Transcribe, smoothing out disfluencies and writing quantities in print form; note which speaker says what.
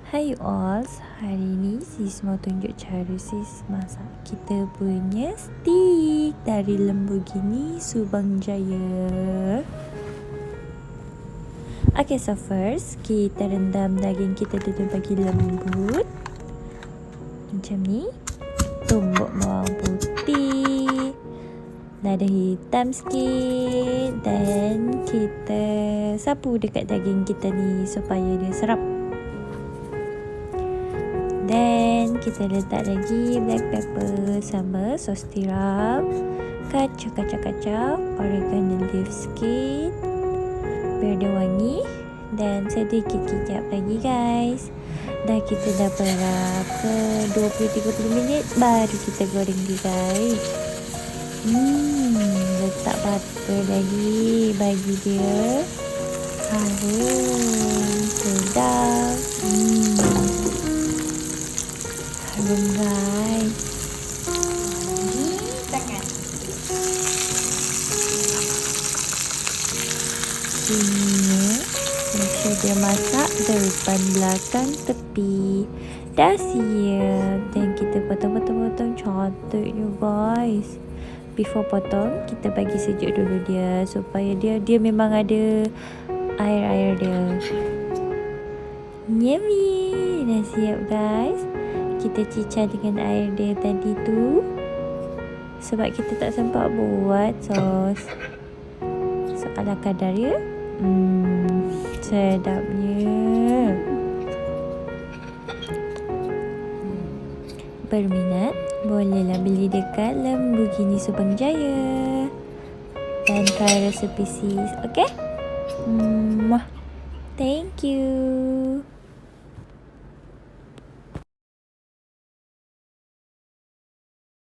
Speaker 1: Hai all, hari ni sis mau tunjuk cara sis masak kita punya steak dari Lamborghini Subang Jaya. Okay, so first kita rendam daging kita dulu bagi lembut. Macam ni. Tumbuk bawang putih, lada hitam sikit, dan kita sapu dekat daging kita ni supaya dia serap. Dan kita letak lagi black pepper sama sos tiram, kacau, oregano leaf sikit biar dia wangi, dan sedikit kicap lagi guys. Dah kita dah berapa 20-30 minit baru kita goreng dia guys. Letak butter lagi bagi dia harum sedap. Harum guys.
Speaker 2: Ini tangan.
Speaker 1: Ini make sure dia masak depan belakang tepi. Dah siap. Dan kita potong-potong cantiknya guys. Before potong, kita bagi sejuk dulu dia supaya dia memang ada air dia. Yummy. Dah siap guys. Kita cicah dengan air dia tadi tu sebab kita tak sempat buat sos. So ala kadar ya. Sedapnya. Berminat bolehlah beli dekat Lamborghini Subang Jaya dan try resepi sis. Okay? Thank you.